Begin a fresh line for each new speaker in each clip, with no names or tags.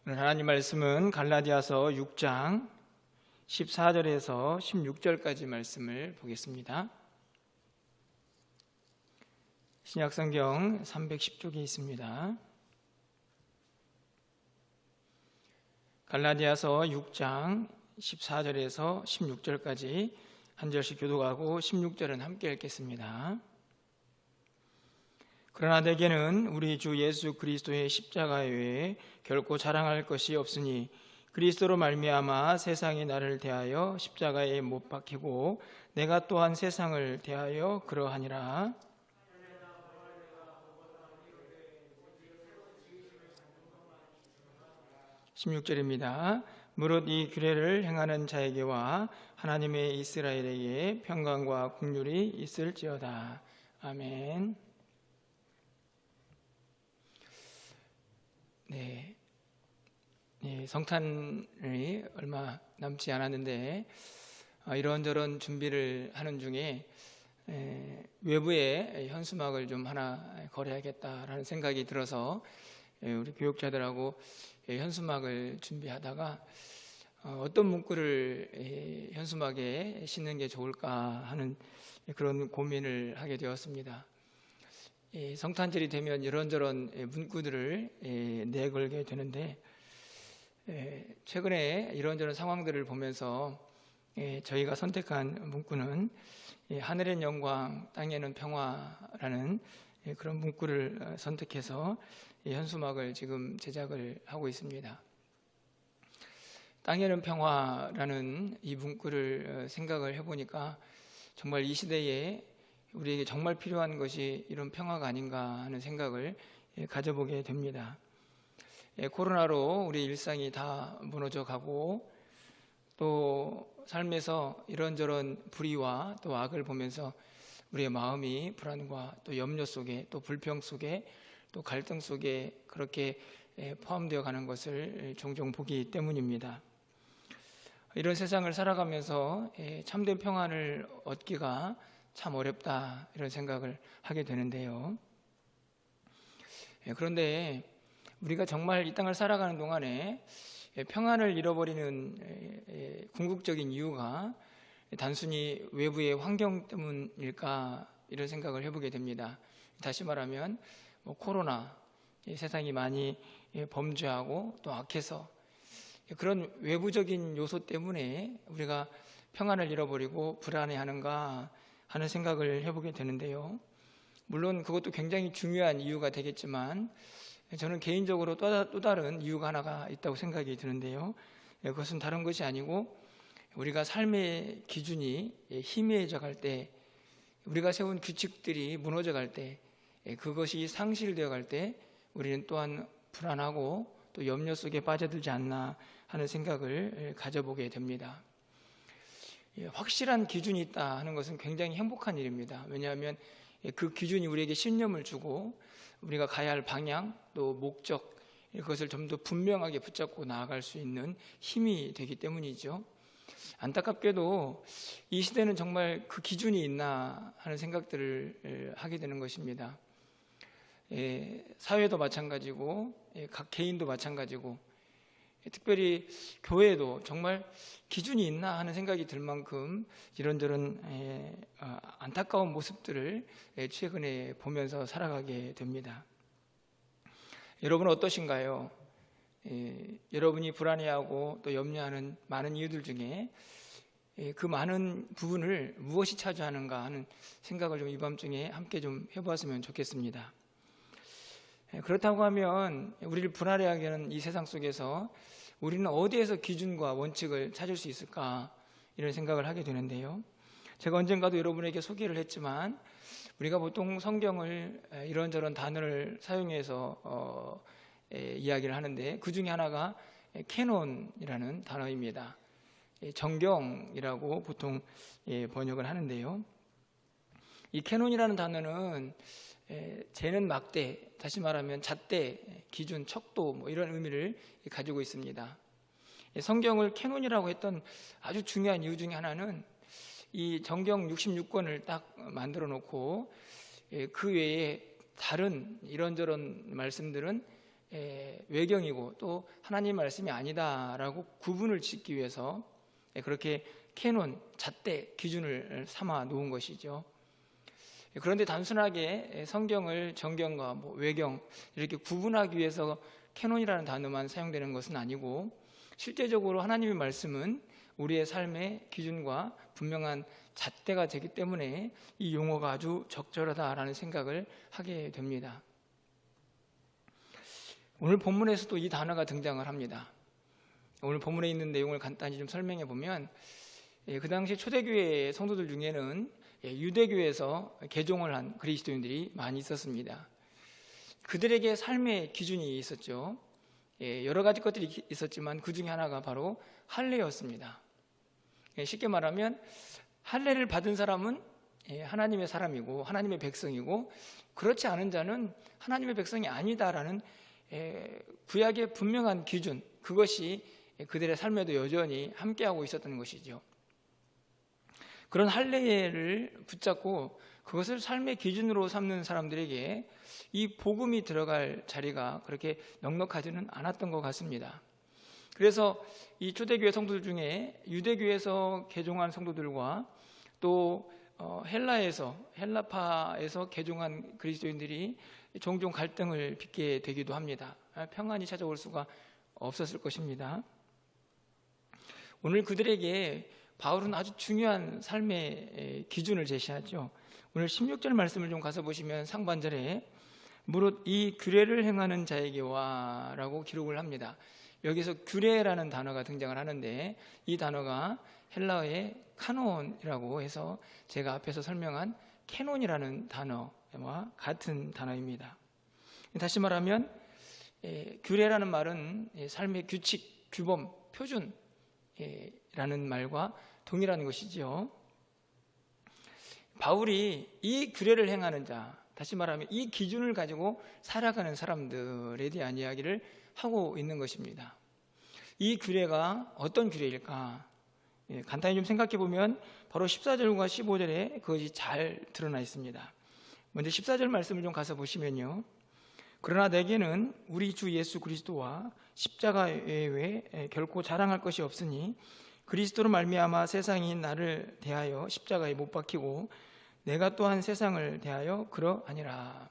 오늘 하나님 말씀은 갈라디아서 6장 14절에서 16절까지 말씀을 보겠습니다. 신약성경 310쪽에 있습니다. 갈라디아서 6장 14절에서 16절까지 한 절씩 교독하고 16절은 함께 읽겠습니다. 그러나 내게는 우리 주 예수 그리스도의 십자가 외에 결코 자랑할 것이 없으니 그리스도로 말미암아 세상이 나를 대하여 십자가에 못 박히고 내가 또한 세상을 대하여 그러하니라. 16절입니다. 무릇 이 규례를 행하는 자에게와 하나님의 이스라엘에게 평강과 긍휼이 있을지어다. 아멘. 성탄이 얼마 남지 않았는데 이런저런 준비를 하는 중에 외부에 현수막을 좀 하나 걸어야겠다라는 생각이 들어서 우리 교육자들하고 현수막을 준비하다가 어떤 문구를 현수막에 싣는 게 좋을까 하는 그런 고민을 하게 되었습니다. 성탄절이 되면 이런저런 문구들을 내걸게 되는데 최근에 이런저런 상황들을 보면서 저희가 선택한 문구는 하늘엔 영광, 땅에는 평화라는 그런 문구를 선택해서 현수막을 지금 제작을 하고 있습니다. 땅에는 평화라는 이 문구를 생각을 해보니까 정말 이 시대에 우리에게 정말 필요한 것이 이런 평화가 아닌가 하는 생각을 가져보게 됩니다. 코로나로 우리 일상이 다 무너져 가고 또 삶에서 이런저런 불의와 또 악을 보면서 우리의 마음이 불안과 또 염려 속에 또 불평 속에 또 갈등 속에 그렇게 포함되어 가는 것을 종종 보기 때문입니다. 이런 세상을 살아가면서 참된 평안을 얻기가 참 어렵다 이런 생각을 하게 되는데요. 그런데 우리가 정말 이 땅을 살아가는 동안에 평안을 잃어버리는 궁극적인 이유가 단순히 외부의 환경 때문일까 이런 생각을 해보게 됩니다. 다시 말하면 코로나, 세상이 많이 범죄하고 또 악해서 그런 외부적인 요소 때문에 우리가 평안을 잃어버리고 불안해하는가 하는 생각을 해보게 되는데요. 물론 그것도 굉장히 중요한 이유가 되겠지만 저는 개인적으로 또 다른 이유가 하나가 있다고 생각이 드는데요. 그것은 다른 것이 아니고 우리가 삶의 기준이 희미해져 갈 때, 우리가 세운 규칙들이 무너져 갈 때, 그것이 상실되어 갈 때 우리는 또한 불안하고 또 염려 속에 빠져들지 않나 하는 생각을 가져보게 됩니다. 확실한 기준이 있다 하는 것은 굉장히 행복한 일입니다. 왜냐하면 그 기준이 우리에게 신념을 주고 우리가 가야 할 방향 또 목적 그것을 좀 더 분명하게 붙잡고 나아갈 수 있는 힘이 되기 때문이죠. 안타깝게도 이 시대는 정말 그 기준이 있나 하는 생각들을 하게 되는 것입니다. 사회도 마찬가지고 각 개인도 마찬가지고 특별히 교회도 정말 기준이 있나 하는 생각이 들 만큼 이런저런 안타까운 모습들을 최근에 보면서 살아가게 됩니다. 여러분은 어떠신가요? 여러분이 불안해하고 또 염려하는 많은 이유들 중에 그 많은 부분을 무엇이 차지하는가 하는 생각을 좀 이 밤중에 함께 좀 해보았으면 좋겠습니다. 그렇다고 하면 우리를 불안해하게 하는 이 세상 속에서 우리는 어디에서 기준과 원칙을 찾을 수 있을까 이런 생각을 하게 되는데요. 제가 언젠가도 여러분에게 소개를 했지만 우리가 보통 성경을 이런저런 단어를 사용해서 이야기를 하는데 그 중에 하나가 캐논이라는 단어입니다. 정경이라고 보통 번역을 하는데요. 이 캐논이라는 단어는 재는 막대, 다시 말하면 잣대, 기준, 척도 이런 의미를 가지고 있습니다. 성경을 캐논이라고 했던 아주 중요한 이유 중에 하나는 이 정경 66권을 딱 만들어 놓고 그 외에 다른 이런저런 말씀들은 외경이고 또 하나님 말씀이 아니다라고 구분을 짓기 위해서 그렇게 캐논, 잣대 기준을 삼아 놓은 것이죠. 그런데 단순하게 성경을 정경과 외경 이렇게 구분하기 위해서 캐논이라는 단어만 사용되는 것은 아니고, 실제적으로 하나님의 말씀은 우리의 삶의 기준과 분명한 잣대가 되기 때문에 이 용어가 아주 적절하다라는 생각을 하게 됩니다. 오늘 본문에서도 이 단어가 등장을 합니다. 오늘 본문에 있는 내용을 간단히 좀 설명해 보면, 그 당시 초대교회 성도들 중에는 유대교에서 개종을 한 그리스도인들이 많이 있었습니다. 그들에게 삶의 기준이 있었죠. 여러 가지 것들이 있었지만 그 중에 하나가 바로 할례였습니다. 쉽게 말하면 할례를 받은 사람은 하나님의 사람이고 하나님의 백성이고, 그렇지 않은 자는 하나님의 백성이 아니다라는 구약의 분명한 기준, 그것이 그들의 삶에도 여전히 함께하고 있었던 것이죠. 그런 할례를 붙잡고 그것을 삶의 기준으로 삼는 사람들에게 이 복음이 들어갈 자리가 그렇게 넉넉하지는 않았던 것 같습니다. 그래서 이 초대교회 성도들 중에 유대교에서 개종한 성도들과 또 헬라파에서 개종한 그리스도인들이 종종 갈등을 빚게 되기도 합니다. 평안이 찾아올 수가 없었을 것입니다. 오늘 그들에게 바울은 아주 중요한 삶의 기준을 제시하죠. 오늘 16절 말씀을 좀 가서 보시면 상반절에 무릇 이 규례를 행하는 자에게와 라고 기록을 합니다. 여기서 규례라는 단어가 등장을 하는데, 이 단어가 헬라어의 카논이라고 해서 제가 앞에서 설명한 캐논이라는 단어와 같은 단어입니다. 다시 말하면 규례라는 말은 삶의 규칙, 규범, 표준 라는 말과 동일한 것이지요. 바울이 이 규례를 행하는 자, 다시 말하면 이 기준을 가지고 살아가는 사람들에 대한 이야기를 하고 있는 것입니다. 이 규례가 어떤 규례일까? 간단히 좀 생각해 보면 바로 14절과 15절에 그것이 잘 드러나 있습니다. 먼저 14절 말씀을 좀 가서 보시면요, 그러나 내게는 우리 주 예수 그리스도와 십자가 외에 결코 자랑할 것이 없으니 그리스도로 말미암아 세상이 나를 대하여 십자가에 못 박히고 내가 또한 세상을 대하여 그러하니라.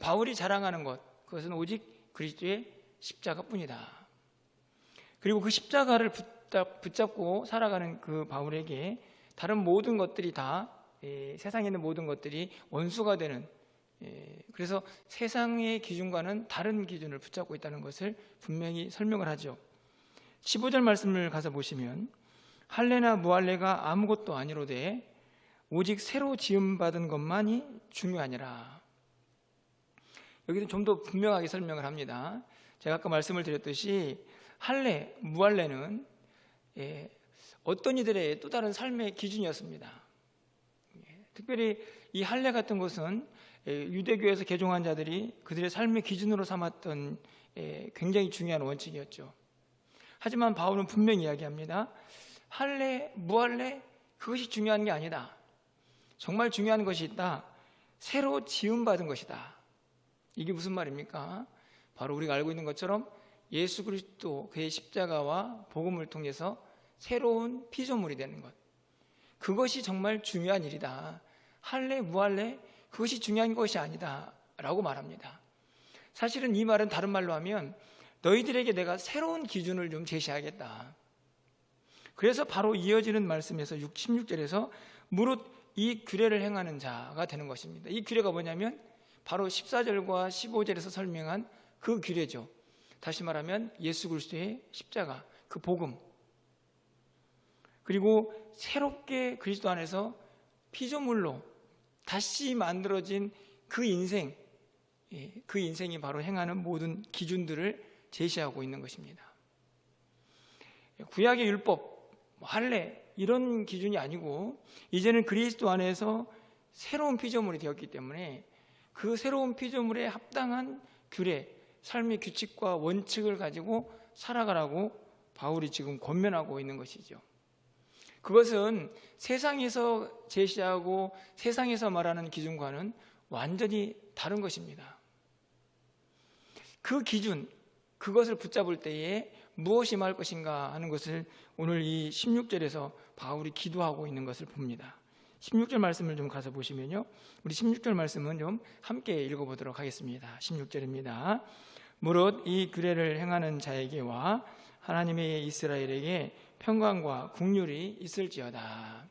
바울이 자랑하는 것, 그것은 오직 그리스도의 십자가뿐이다. 그리고 그 십자가를 붙잡고 살아가는 그 바울에게 다른 모든 것들이 다, 세상에 있는 모든 것들이 원수가 되는, 그래서 세상의 기준과는 다른 기준을 붙잡고 있다는 것을 분명히 설명을 하죠. 15절 말씀을 가서 보시면 할례나 무할례가 아무것도 아니로되 오직 새로 지음받은 것만이 중요하니라. 여기서 좀 더 분명하게 설명을 합니다. 제가 아까 말씀을 드렸듯이 할례, 무할례는 어떤 이들의 또 다른 삶의 기준이었습니다. 특별히 이 할례 같은 것은 유대교에서 개종한 자들이 그들의 삶의 기준으로 삼았던 굉장히 중요한 원칙이었죠. 하지만 바울은 분명히 이야기합니다. 할례, 무할례 그것이 중요한 게 아니다. 정말 중요한 것이 있다. 새로 지음받은 것이다. 이게 무슨 말입니까? 바로 우리가 알고 있는 것처럼 예수 그리스도 그의 십자가와 복음을 통해서 새로운 피조물이 되는 것, 그것이 정말 중요한 일이다. 할례, 무할례 그것이 중요한 것이 아니다 라고 말합니다. 사실은 이 말은 다른 말로 하면 너희들에게 내가 새로운 기준을 좀 제시하겠다. 그래서 바로 이어지는 말씀에서 16절에서 무릇 이 규례를 행하는 자가 되는 것입니다. 이 규례가 뭐냐면 바로 14절과 15절에서 설명한 그 규례죠. 다시 말하면 예수 그리스도의 십자가, 그 복음, 그리고 새롭게 그리스도 안에서 피조물로 다시 만들어진 그 인생, 그 인생이 바로 행하는 모든 기준들을 제시하고 있는 것입니다. 구약의 율법, 할례 이런 기준이 아니고 이제는 그리스도 안에서 새로운 피조물이 되었기 때문에 그 새로운 피조물에 합당한 규례, 삶의 규칙과 원칙을 가지고 살아가라고 바울이 지금 권면하고 있는 것이죠. 그것은 세상에서 제시하고 세상에서 말하는 기준과는 완전히 다른 것입니다. 그 기준, 그것을 붙잡을 때에 무엇이 임할 것인가 하는 것을 오늘 이 16절에서 바울이 기도하고 있는 것을 봅니다. 16절 말씀을 좀 가서 보시면요, 우리 16절 말씀은 좀 함께 읽어보도록 하겠습니다. 16절입니다. 무릇 이 규례를 행하는 자에게와 하나님의 이스라엘에게 평강과 국률이 있을지어다.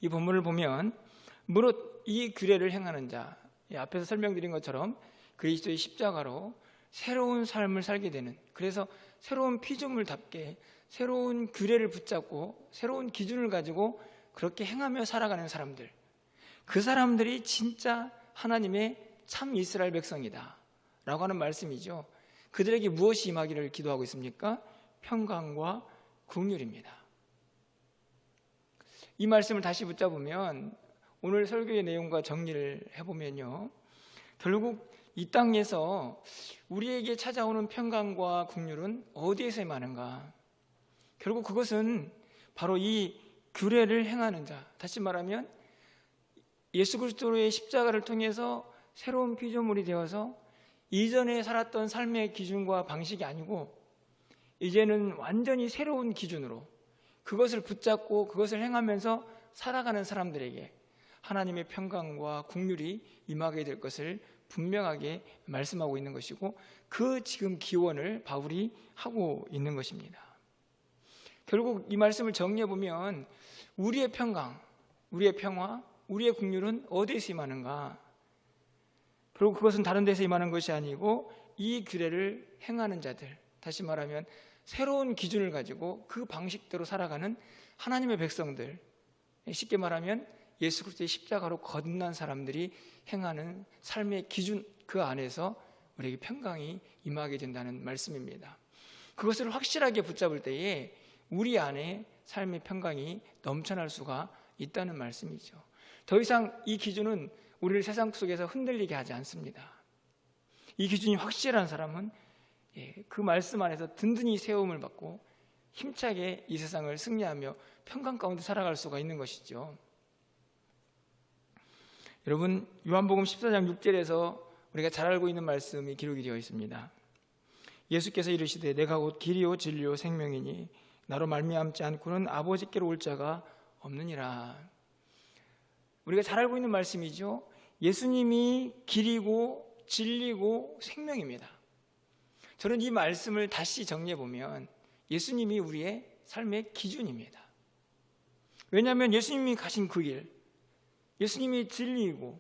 이 본문을 보면 무릇 이 규례를 행하는 자, 앞에서 설명드린 것처럼 그리스도의 십자가로 새로운 삶을 살게 되는, 그래서 새로운 피조물답게 새로운 규례를 붙잡고 새로운 기준을 가지고 그렇게 행하며 살아가는 사람들, 그 사람들이 진짜 하나님의 참 이스라엘 백성이다 라고 하는 말씀이죠. 그들에게 무엇이 임하기를 기도하고 있습니까? 평강과 국률입니다. 이 말씀을 다시 붙잡으면 오늘 설교의 내용과 정리를 해보면요, 결국 이 땅에서 우리에게 찾아오는 평강과 국률은 어디에서 임하는가? 결국 그것은 바로 이 규례를 행하는 자, 다시 말하면 예수 그리스도의 십자가를 통해서 새로운 피조물이 되어서 이전에 살았던 삶의 기준과 방식이 아니고 이제는 완전히 새로운 기준으로 그것을 붙잡고 그것을 행하면서 살아가는 사람들에게 하나님의 평강과 국률이 임하게 될 것을 분명하게 말씀하고 있는 것이고, 그 지금 기원을 바울이 하고 있는 것입니다. 결국 이 말씀을 정리해 보면 우리의 평강, 우리의 평화, 우리의 국률은 어디에서 임하는가? 결국 그것은 다른 데서 임하는 것이 아니고 이 규례를 행하는 자들, 다시 말하면 새로운 기준을 가지고 그 방식대로 살아가는 하나님의 백성들, 쉽게 말하면 예수 그리스도의 십자가로 거듭난 사람들이 행하는 삶의 기준, 그 안에서 우리에게 평강이 임하게 된다는 말씀입니다. 그것을 확실하게 붙잡을 때에 우리 안에 삶의 평강이 넘쳐날 수가 있다는 말씀이죠. 더 이상 이 기준은 우리를 세상 속에서 흔들리게 하지 않습니다. 이 기준이 확실한 사람은 그 말씀 안에서 든든히 세움을 받고 힘차게 이 세상을 승리하며 평강 가운데 살아갈 수가 있는 것이죠. 여러분, 요한복음 14장 6절에서 우리가 잘 알고 있는 말씀이 기록이 되어 있습니다. 예수께서 이르시되 내가 곧 길이요 진리요 생명이니 나로 말미암지 않고는 아버지께로 올 자가 없느니라. 우리가 잘 알고 있는 말씀이죠. 예수님이 길이고 진리고 생명입니다. 저는 이 말씀을 다시 정리해 보면 예수님이 우리의 삶의 기준입니다. 왜냐하면 예수님이 가신 그 길, 예수님이 진리이고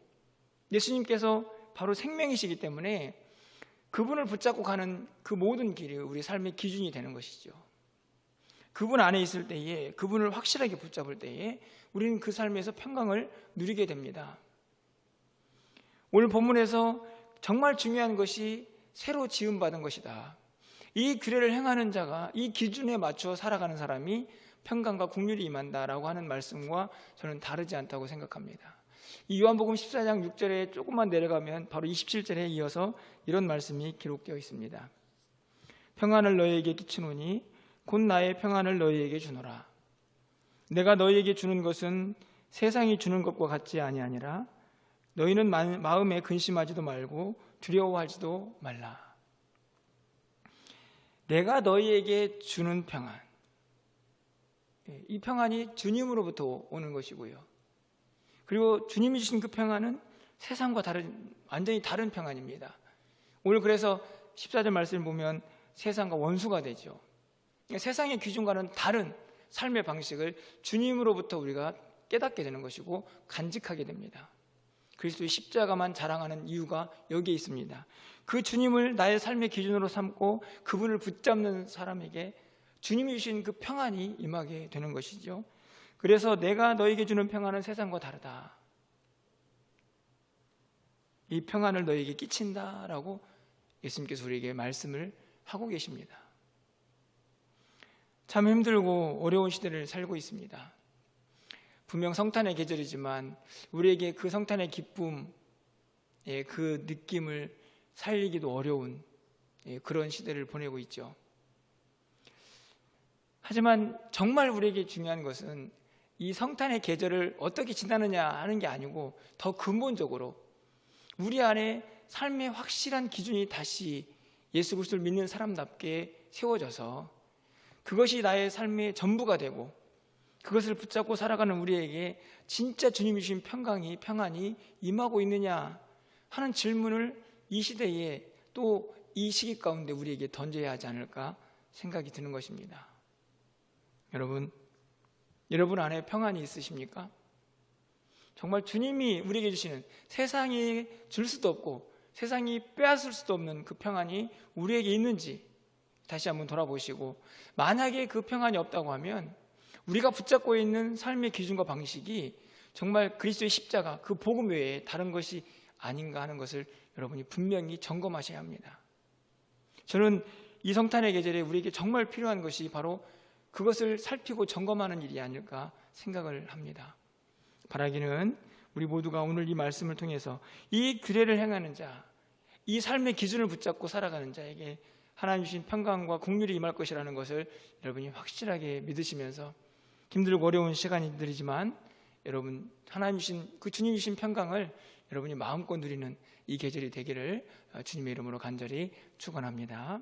예수님께서 바로 생명이시기 때문에 그분을 붙잡고 가는 그 모든 길이 우리 삶의 기준이 되는 것이죠. 그분 안에 있을 때에, 그분을 확실하게 붙잡을 때에 우리는 그 삶에서 평강을 누리게 됩니다. 오늘 본문에서 정말 중요한 것이 새로 지음받은 것이다. 이 규례를 행하는 자가 이 기준에 맞춰 살아가는 사람이 평강과 국률이 임한다라고 하는 말씀과 저는 다르지 않다고 생각합니다. 이 요한복음 14장 6절에 조금만 내려가면 바로 27절에 이어서 이런 말씀이 기록되어 있습니다. 평안을 너희에게 끼치노니 곧 나의 평안을 너희에게 주노라. 내가 너희에게 주는 것은 세상이 주는 것과 같지 아니하니라. 너희는 마음에 근심하지도 말고 두려워하지도 말라. 내가 너희에게 주는 평안, 이 평안이 주님으로부터 오는 것이고요. 그리고 주님이 주신 그 평안은 세상과 완전히 다른 평안입니다. 오늘 그래서 14절 말씀을 보면 세상과 원수가 되죠. 세상의 기준과는 다른 삶의 방식을 주님으로부터 우리가 깨닫게 되는 것이고 간직하게 됩니다. 그리스도의 십자가만 자랑하는 이유가 여기에 있습니다. 그 주님을 나의 삶의 기준으로 삼고 그분을 붙잡는 사람에게 주님이 주신 그 평안이 임하게 되는 것이죠. 그래서 내가 너에게 주는 평안은 세상과 다르다. 이 평안을 너에게 끼친다라고 예수님께서 우리에게 말씀을 하고 계십니다. 참 힘들고 어려운 시대를 살고 있습니다. 분명 성탄의 계절이지만 우리에게 그 성탄의 기쁨의 그 느낌을 살리기도 어려운 그런 시대를 보내고 있죠. 하지만 정말 우리에게 중요한 것은 이 성탄의 계절을 어떻게 지나느냐 하는 게 아니고 더 근본적으로 우리 안에 삶의 확실한 기준이 다시 예수 그리스도를 믿는 사람답게 세워져서 그것이 나의 삶의 전부가 되고 그것을 붙잡고 살아가는 우리에게 진짜 주님이 주신 평안이 임하고 있느냐 하는 질문을 이 시대에 또 이 시기 가운데 우리에게 던져야 하지 않을까 생각이 드는 것입니다. 여러분 안에 평안이 있으십니까? 정말 주님이 우리에게 주시는 세상이 줄 수도 없고 세상이 빼앗을 수도 없는 그 평안이 우리에게 있는지 다시 한번 돌아보시고, 만약에 그 평안이 없다고 하면 우리가 붙잡고 있는 삶의 기준과 방식이 정말 그리스도의 십자가, 그 복음 외에 다른 것이 아닌가 하는 것을 여러분이 분명히 점검하셔야 합니다. 저는 이 성탄의 계절에 우리에게 정말 필요한 것이 바로 그것을 살피고 점검하는 일이 아닐까 생각을 합니다. 바라기는 우리 모두가 오늘 이 말씀을 통해서 이 규례를 행하는 자, 이 삶의 기준을 붙잡고 살아가는 자에게 하나님 주신 평강과 긍휼이 임할 것이라는 것을 여러분이 확실하게 믿으시면서, 힘들고 어려운 시간들이지만 여러분 하나님 주신 그 주님 주신 평강을 여러분이 마음껏 누리는 이 계절이 되기를 주님의 이름으로 간절히 축원합니다.